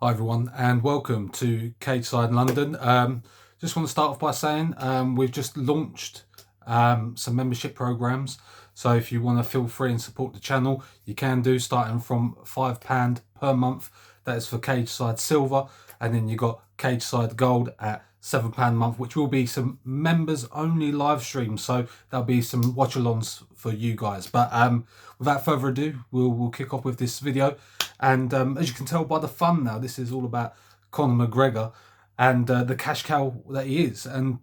Hi everyone, and welcome to Cage Side London. Just want to start off by saying we've just launched some membership programs. So if you want to feel free and support the channel, you can do, starting from £5 per month. That is for Cage Side Silver, and then you got Cage Side Gold at £7 a month, which will be some members only live streams. So there'll be some watch-alongs for you guys. But without further ado, we'll kick off with this video. And as you can tell by the thumbnail, this is all about Conor McGregor and the cash cow that he is. And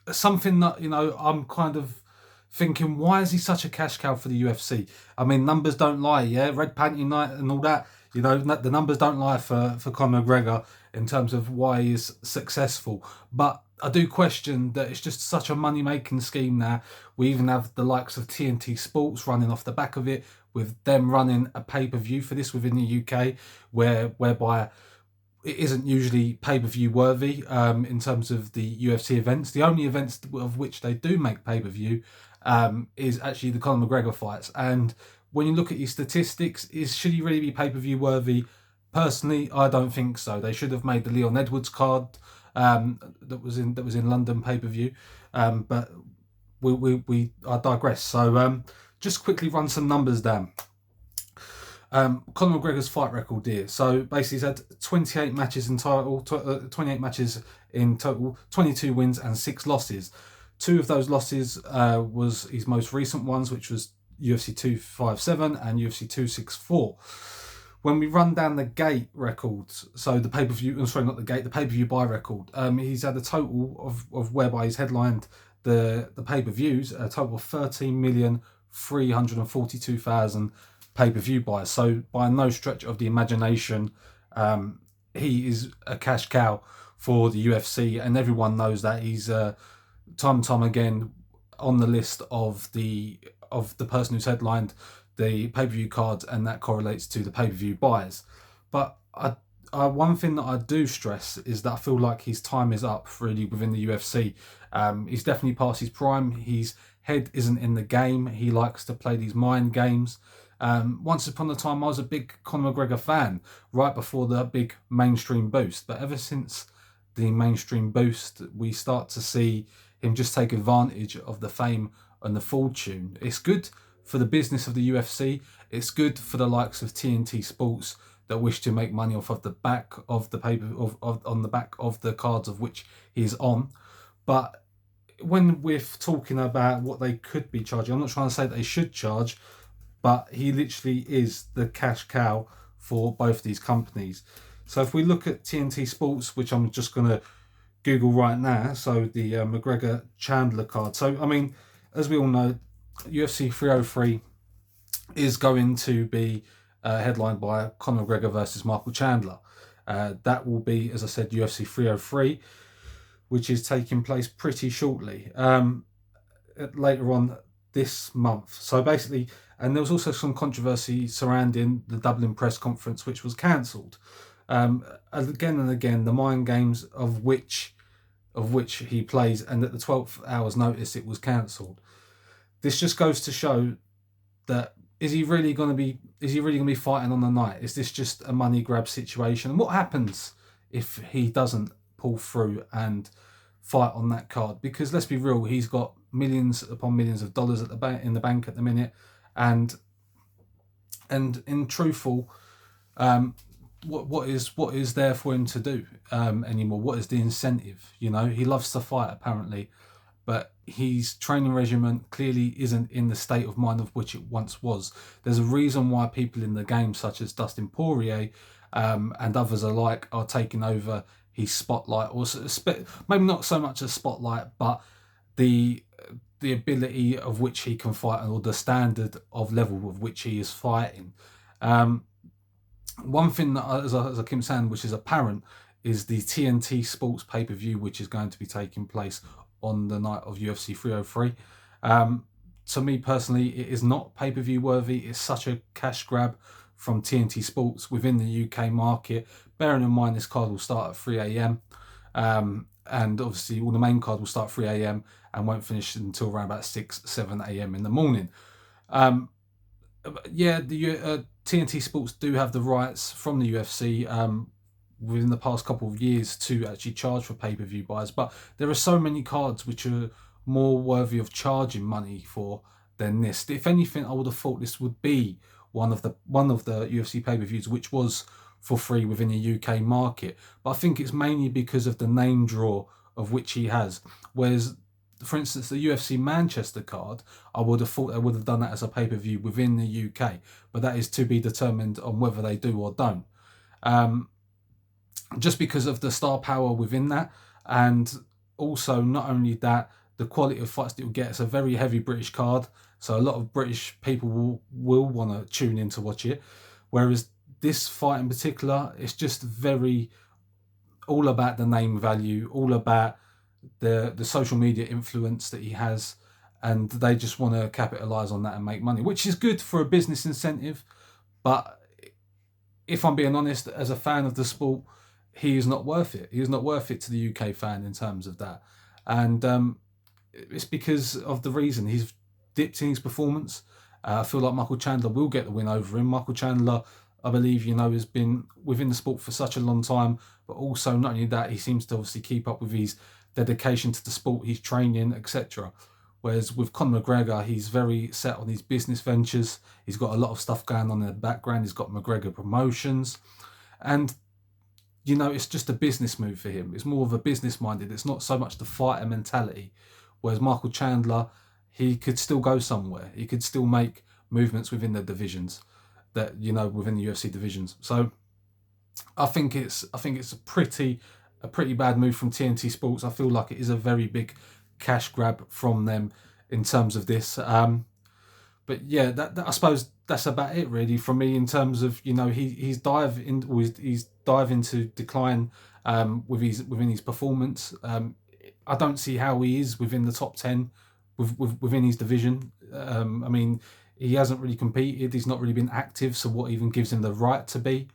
something that, I'm kind of thinking, why is he such a cash cow for the UFC? I mean, numbers don't lie, yeah? Red Panty Night and all that. The numbers don't lie for Conor McGregor in terms of why he is successful. But I do question that it's just such a money-making scheme now. We even have the likes of TNT Sports running off the back of it, with them running a pay-per-view for this within the UK, whereby it isn't usually pay-per-view worthy in terms of the UFC events. The only events of which they do make pay-per-view is actually the Conor McGregor fights. And when you look at his statistics, should he really be pay-per-view worthy? Personally, I don't think so. They should have made the Leon Edwards card that was in London pay-per-view. But I digress. So just quickly run some numbers down. Conor McGregor's fight record here. So basically, he's had 28 matches in total, 28 matches in total, 22 wins and 6 losses. 2 of those losses was his most recent ones, which was UFC 257 and UFC 264. When we run down the gate records, so the pay-per-view, sorry, not the gate, the pay-per-view buy record, he's had a total of whereby he's headlined the pay-per-views, a total of 13,342,000 pay-per-view buys. So by no stretch of the imagination, he is a cash cow for the UFC, and everyone knows that. He's time and time again on the list of the person who's headlined the pay-per-view cards, and that correlates to the pay-per-view buys. But one thing that I do stress is that I feel like his time is up really within the UFC. He's definitely past his prime. His head isn't in the game. He likes to play these mind games. Once upon a time, I was a big Conor McGregor fan right before the big mainstream boost. But ever since the mainstream boost, we start to see him just take advantage of the fame and the fortune. It's good for the business of the UFC. It's good for the likes of TNT Sports that wish to make money off of the back of the paper on the back of the cards of which he's on. But when we're talking about what they could be charging, I'm not trying to say that they should charge, but he literally is the cash cow for both these companies. So if we look at TNT Sports, which I'm just going to Google right now, so the McGregor Chandler card. So, I mean, as we all know, UFC 303 is going to be headlined by Conor McGregor versus Michael Chandler. That will be, as I said, UFC 303, which is taking place pretty shortly, later on this month. So basically, and there was also some controversy surrounding the Dublin press conference, which was cancelled. Again and again, the mind games of which he plays, and at the 12th hour's notice, it was cancelled. This just goes to show that is he really going to be fighting on the night? Is this just a money grab situation? And what happens if he doesn't pull through and fight on that card? Because let's be real, he's got millions upon millions of dollars at the in the bank at the minute, and in truthful, what is there for him to do anymore? What is the incentive? He loves to fight apparently, but his training regimen clearly isn't in the state of mind of which it once was. There's a reason why people in the game, such as Dustin Poirier and others alike, are taking over his spotlight, or maybe not so much a spotlight, but the ability of which he can fight, or the standard of level of which he is fighting. One thing that, as I keep saying, which is apparent, is the TNT Sports pay-per-view, which is going to be taking place on the night of UFC 303. To me personally, it is not pay-per-view worthy. It's such a cash grab from TNT Sports within the UK market. Bearing in mind this card will start at 3 a.m. And obviously all the main card will start at 3 a.m. and won't finish until around about 6, 7 a.m. in the morning. The TNT Sports do have the rights from the UFC within the past couple of years to actually charge for pay-per-view buys, but there are so many cards which are more worthy of charging money for than this. If anything, I would have thought this would be one of the UFC pay-per-views which was for free within the UK market. But I think it's mainly because of the name draw of which he has. Whereas, for instance, the UFC Manchester card, I would have thought they would have done that as a pay-per-view within the UK, but that is to be determined on whether they do or don't. Just because of the star power within that, and also not only that, the quality of fights that you'll get. It's a very heavy British card, so a lot of British people will want to tune in to watch it. Whereas this fight in particular, it's just very all about the name value, all about the social media influence that he has, and they just want to capitalize on that and make money, which is good for a business incentive. But if I'm being honest, as a fan of the sport, he is not worth it. He is not worth it to the UK fan in terms of that. And it's because of the reason he's dipped in his performance. I feel like Michael Chandler will get the win over him. Michael Chandler, I believe, has been within the sport for such a long time, but also not only that, he seems to obviously keep up with his dedication to the sport, his training, etc. Whereas with Conor McGregor, he's very set on his business ventures. He's got a lot of stuff going on in the background. He's got McGregor Promotions. And, it's just a business move for him. It's more of a business minded. It's not so much the fighter mentality. Whereas Michael Chandler, he could still go somewhere. He could still make movements within the divisions that, within the UFC divisions. So I think it's a pretty bad move from TNT Sports. I feel like it is a very big cash grab from them in terms of this. But yeah, that I suppose that's about it really from me in terms of he's dive into decline within his performance. I don't see how he is within the top 10 within his division. I mean, he hasn't really competed. He's not really been active. So what even gives him the right to be?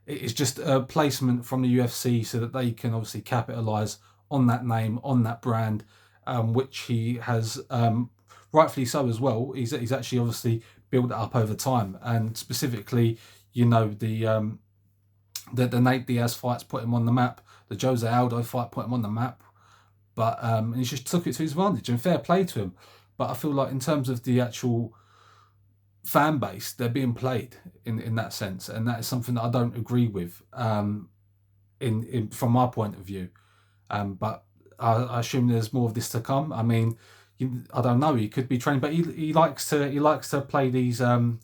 It's just a placement from the UFC so that they can obviously capitalise on that name, on that brand, which he has rightfully so as well. He's actually obviously built it up over time, and specifically, the Nate Diaz fights put him on the map. The Jose Aldo fight put him on the map, but he just took it to his advantage, and fair play to him. But I feel like in terms of the actual fan base, they're being played in that sense, and that is something that I don't agree with in from my point of view. But I assume there's more of this to come. I mean, I don't know. He could be trained, but he likes to play these little,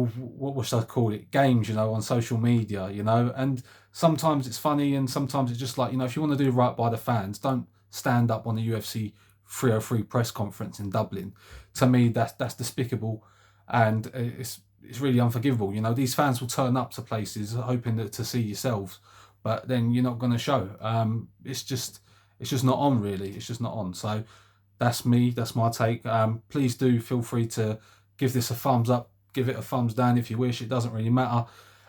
what should I call it, games, on social media, and sometimes it's funny and sometimes it's just like, if you want to do right by the fans, don't stand up on the UFC 303 press conference in Dublin. To me, that's despicable, and it's really unforgivable. These fans will turn up to places hoping to see yourselves, but then you're not going to show. It's just not on, really. It's just not on. So that's me. That's my take. Please do feel free to give this a thumbs up, give it a thumbs down if you wish. It doesn't really matter.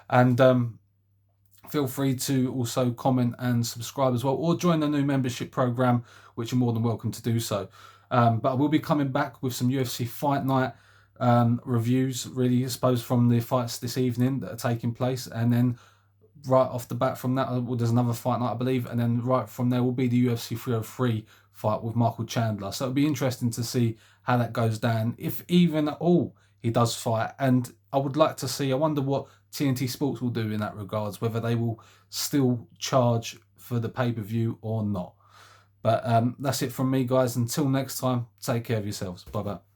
And feel free to also comment and subscribe as well, or join the new membership program, which you're more than welcome to do so. But I will be coming back with some UFC Fight Night reviews, really, I suppose, from the fights this evening that are taking place. And then right off the bat from that, there's another fight night, I believe. And then right from there will be the UFC 303 fight with Michael Chandler. So it'll be interesting to see how that goes down, if even at all he does fight. And I would like to see, I wonder what TNT Sports will do in that regards, whether they will still charge for the pay-per-view or not. But that's it from me, guys. Until next time, take care of yourselves. Bye-bye.